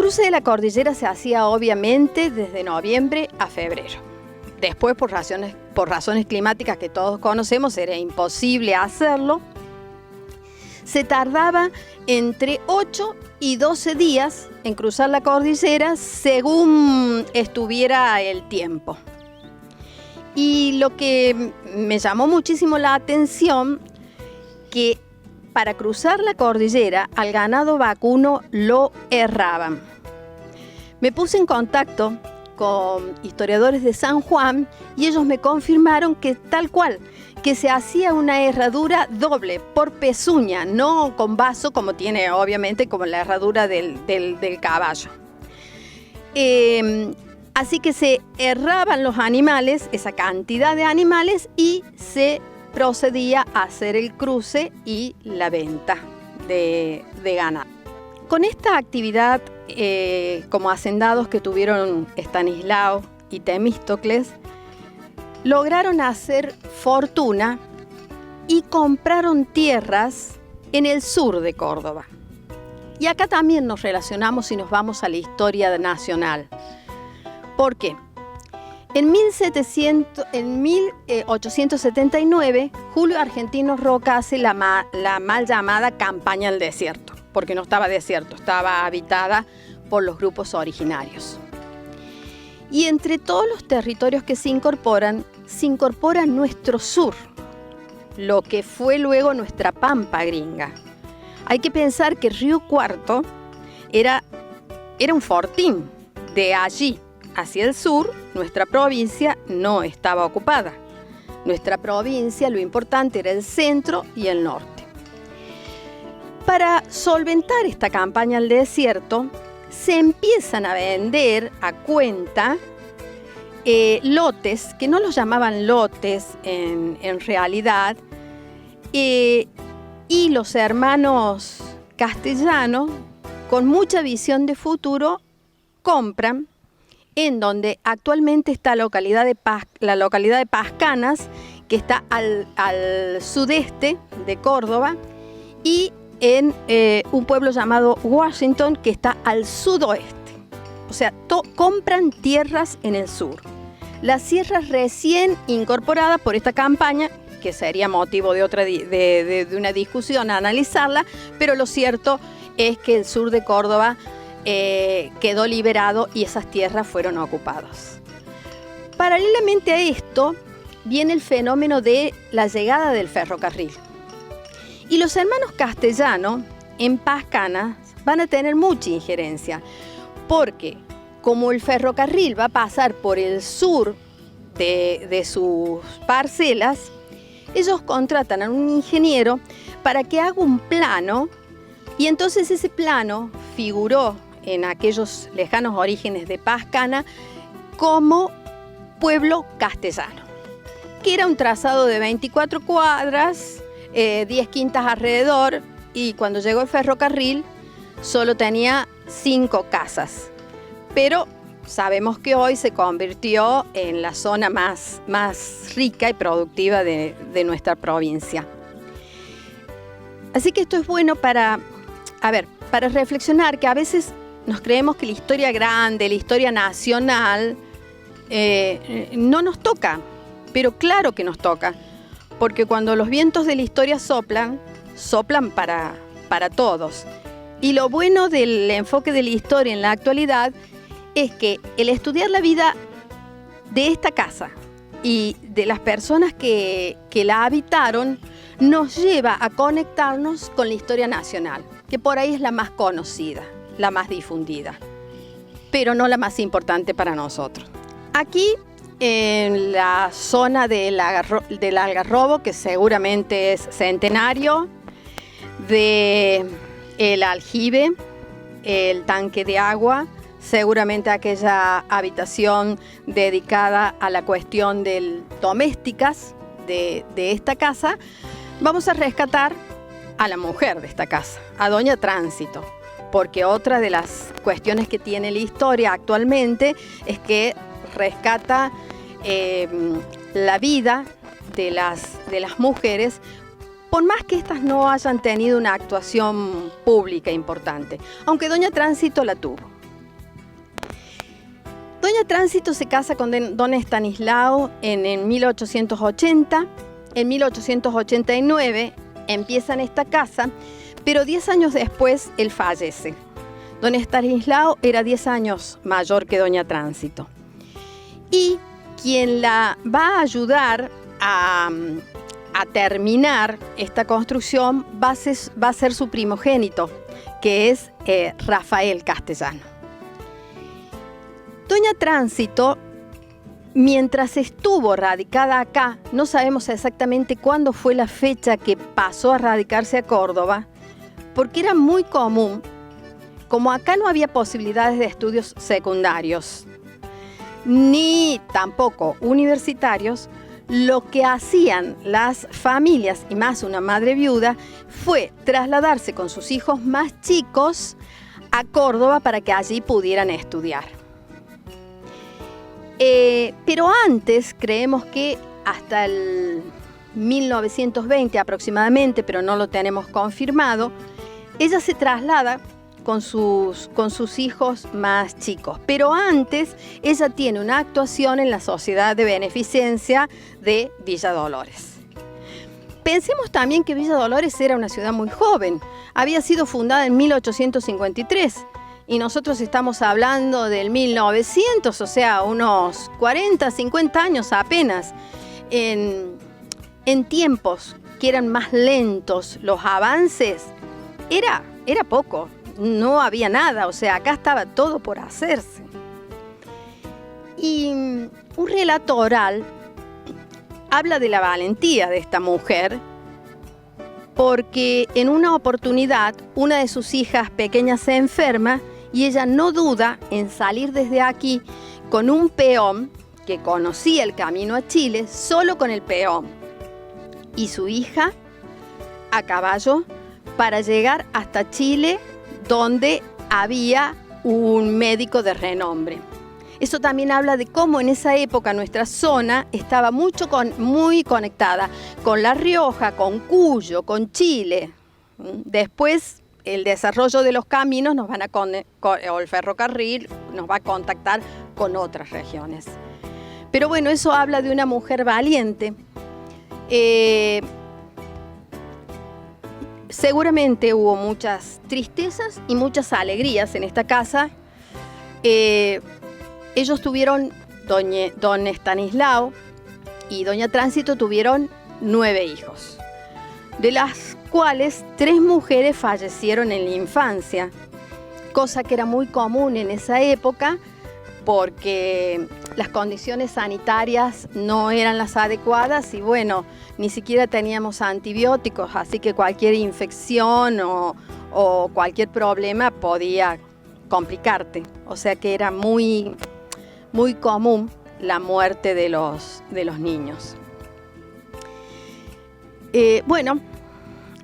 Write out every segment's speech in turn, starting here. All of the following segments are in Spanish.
cruce de la cordillera se hacía obviamente desde noviembre a febrero. Después, por razones climáticas que todos conocemos, era imposible hacerlo. Se tardaba entre 8 y 12 días en cruzar la cordillera según estuviera el tiempo. Y lo que me llamó muchísimo la atención, que para cruzar la cordillera al ganado vacuno lo herraban. Me puse en contacto con historiadores de San Juan y ellos me confirmaron que tal cual, que se hacía una herradura doble por pezuña, no con vaso como tiene obviamente como la herradura del caballo. Así que se herraban los animales, esa cantidad de animales, y se procedía a hacer el cruce y la venta de ganado. Con esta actividad, como hacendados que tuvieron Estanislao y Temístocles, lograron hacer fortuna y compraron tierras en el sur de Córdoba. Y acá también nos relacionamos y nos vamos a la historia nacional. ¿Por qué? En 1879, Julio Argentino Roca hace la mal llamada campaña al desierto, porque no estaba desierto, estaba habitada por los grupos originarios. Y entre todos los territorios que se incorpora nuestro sur, lo que fue luego nuestra Pampa Gringa. Hay que pensar que Río Cuarto era un fortín. De allí hacia el sur, nuestra provincia no estaba ocupada. Nuestra provincia, lo importante era el centro y el norte. Para solventar esta campaña al desierto, se empiezan a vender a cuenta lotes, que no los llamaban lotes en realidad, y los hermanos castellanos, con mucha visión de futuro, compran en donde actualmente está la localidad de Pascanas, que está al sudeste de Córdoba, y en un pueblo llamado Washington, que está al sudoeste. O sea, compran tierras en el sur. Las tierras recién incorporadas por esta campaña, que sería motivo de una discusión a analizarla, pero lo cierto es que el sur de Córdoba quedó liberado y esas tierras fueron ocupadas. Paralelamente a esto, viene el fenómeno de la llegada del ferrocarril. Y los hermanos castellanos en Pascanas van a tener mucha injerencia, porque como el ferrocarril va a pasar por el sur de sus parcelas, ellos contratan a un ingeniero para que haga un plano, y entonces ese plano figuró en aquellos lejanos orígenes de Pascana como pueblo castellano, que era un trazado de 24 cuadras, 10 quintas alrededor, y cuando llegó el ferrocarril solo tenía 5 casas. Pero sabemos que hoy se convirtió en la zona más rica y productiva de nuestra provincia. Así que esto es bueno para reflexionar, que a veces nos creemos que la historia grande, la historia nacional, no nos toca, pero claro que nos toca, porque cuando los vientos de la historia soplan para todos. Y lo bueno del enfoque de la historia en la actualidad es que el estudiar la vida de esta casa y de las personas que la habitaron nos lleva a conectarnos con la historia nacional, que por ahí es la más conocida, la más difundida, pero no la más importante para nosotros. Aquí, en la zona del Algarrobo, que seguramente es centenario, del aljibe, el tanque de agua, seguramente aquella habitación dedicada a la cuestión de domésticas de esta casa, vamos a rescatar a la mujer de esta casa, a Doña Tránsito, porque otra de las cuestiones que tiene la historia actualmente es que rescata la vida de las mujeres, por más que éstas no hayan tenido una actuación pública importante, aunque Doña Tránsito la tuvo. Doña Tránsito se casa con don Estanislao en 1880. En 1889 empiezan esta casa, pero 10 años después él fallece. Don Estanislao era 10 años mayor que Doña Tránsito. Y quien la va a ayudar a terminar esta construcción va a ser su primogénito, que es Rafael Castellano. Doña Tránsito, mientras estuvo radicada acá, no sabemos exactamente cuándo fue la fecha que pasó a radicarse a Córdoba, porque era muy común, como acá no había posibilidades de estudios secundarios, ni tampoco universitarios, lo que hacían las familias, y más una madre viuda, fue trasladarse con sus hijos más chicos a Córdoba para que allí pudieran estudiar. Pero antes, creemos que hasta el 1920 aproximadamente, pero no lo tenemos confirmado, ella se traslada con sus hijos más chicos. Pero antes, ella tiene una actuación en la Sociedad de Beneficencia de Villa Dolores. Pensemos también que Villa Dolores era una ciudad muy joven. Había sido fundada en 1853. Y nosotros estamos hablando del 1900, o sea, unos 40, 50 años apenas, en tiempos que eran más lentos, los avances, era poco, no había nada, o sea, acá estaba todo por hacerse. Y un relato oral habla de la valentía de esta mujer, porque en una oportunidad una de sus hijas pequeñas se enferma y ella no duda en salir desde aquí con un peón que conocía el camino a Chile, solo con el peón y su hija a caballo para llegar hasta Chile, donde había un médico de renombre. Eso también habla de cómo en esa época nuestra zona estaba muy conectada con La Rioja, con Cuyo, con Chile. Después el desarrollo de los caminos o el ferrocarril nos va a contactar con otras regiones. Pero bueno, eso habla de una mujer valiente. Seguramente hubo muchas tristezas y muchas alegrías en esta casa. Ellos tuvieron, don Estanislao y doña Tránsito tuvieron 9 hijos, de las cuales 3 mujeres fallecieron en la infancia, cosa que era muy común en esa época porque las condiciones sanitarias no eran las adecuadas y bueno, ni siquiera teníamos antibióticos, así que cualquier infección o cualquier problema podía complicarte. O sea que era muy común la muerte de los niños. Bueno,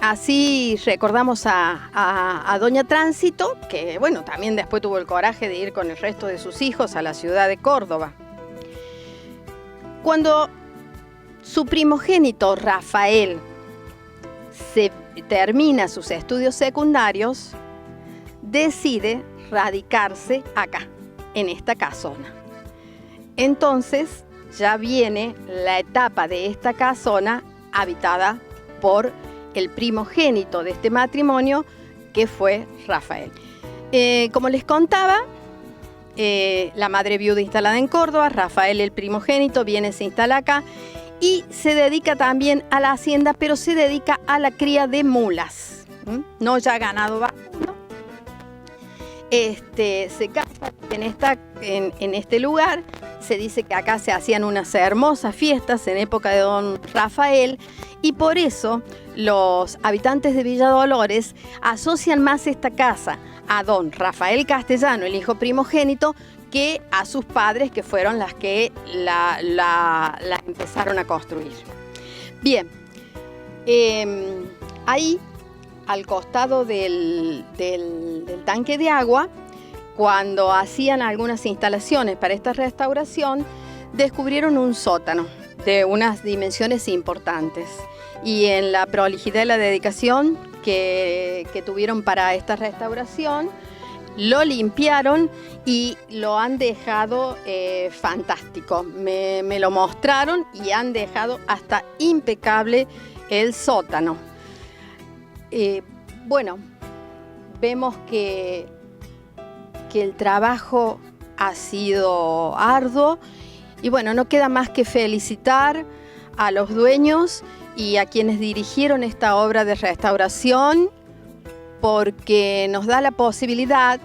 así recordamos a doña Tránsito, que bueno, también después tuvo el coraje de ir con el resto de sus hijos a la ciudad de Córdoba. Cuando su primogénito Rafael se termina sus estudios secundarios, decide radicarse acá, en esta casona. Entonces ya viene la etapa de esta casona habitada por el primogénito de este matrimonio, que fue Rafael. Como les contaba, la madre viuda instalada en Córdoba, Rafael el primogénito se instala acá y se dedica también a la hacienda, pero se dedica a la cría de mulas, no ya ganado vacuno. Se casa en este lugar. Se dice que acá se hacían unas hermosas fiestas en época de don Rafael y por eso los habitantes de Villa Dolores asocian más esta casa a don Rafael Castellano, el hijo primogénito, que a sus padres, que fueron las que la empezaron a construir. Bien, ahí al costado del tanque de agua, cuando hacían algunas instalaciones para esta restauración, descubrieron un sótano de unas dimensiones importantes. Y en la prolijidad y la dedicación que tuvieron para esta restauración, lo limpiaron y lo han dejado fantástico. Me lo mostraron y han dejado hasta impecable el sótano. Bueno, vemos que el trabajo ha sido arduo y bueno, no queda más que felicitar a los dueños y a quienes dirigieron esta obra de restauración, porque nos da la posibilidad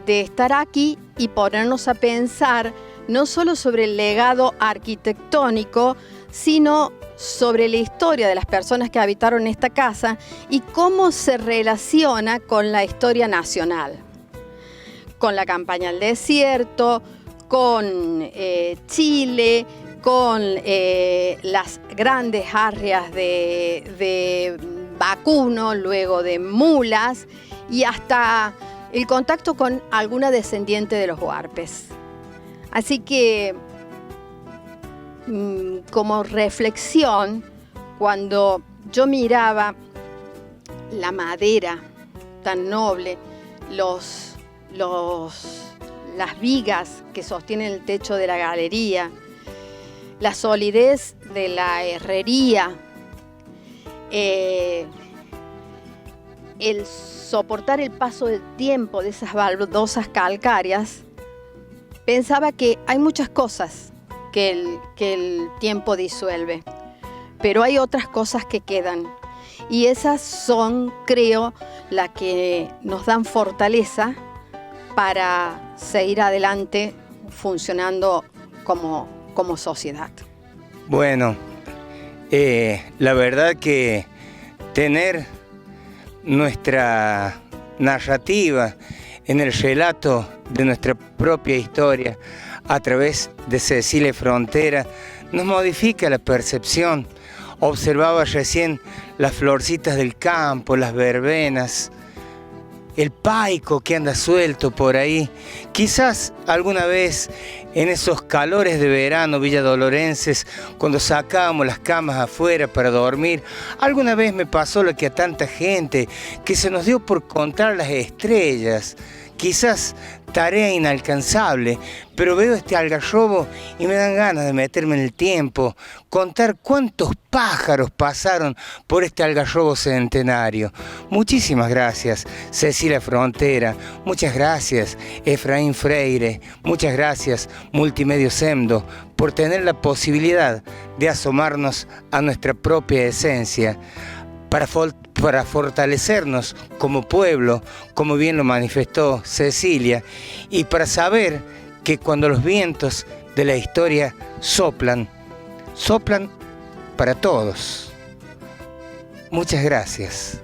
de estar aquí y ponernos a pensar no solo sobre el legado arquitectónico, sino sobre la historia de las personas que habitaron esta casa y cómo se relaciona con la historia nacional, con la campaña al desierto, con Chile, con las grandes arrias de vacuno, luego de mulas y hasta el contacto con alguna descendiente de los huarpes. Así que, como reflexión, cuando yo miraba la madera tan noble, las vigas que sostienen el techo de la galería, la solidez de la herrería, el soportar el paso del tiempo de esas baldosas calcáreas, pensaba que hay muchas cosas que el tiempo disuelve, pero hay otras cosas que quedan. Y esas son, creo, las que nos dan fortaleza para seguir adelante funcionando como sociedad. Bueno, la verdad que tener nuestra narrativa en el relato de nuestra propia historia a través de Cecilia Frontera nos modifica la percepción. Observaba recién las florcitas del campo, las verbenas, el paico que anda suelto por ahí. Quizás alguna vez en esos calores de verano villadolorenses, cuando sacábamos las camas afuera para dormir, alguna vez me pasó lo que a tanta gente, que se nos dio por contar las estrellas. Quizás tarea inalcanzable, pero veo este algarrobo y me dan ganas de meterme en el tiempo, contar cuántos pájaros pasaron por este algarrobo centenario. Muchísimas gracias, Cecilia Frontera, muchas gracias, Efraín Freire, muchas gracias, Multimedio Semdo, por tener la posibilidad de asomarnos a nuestra propia esencia, para fortalecernos como pueblo, como bien lo manifestó Cecilia, y para saber que cuando los vientos de la historia soplan para todos. Muchas gracias.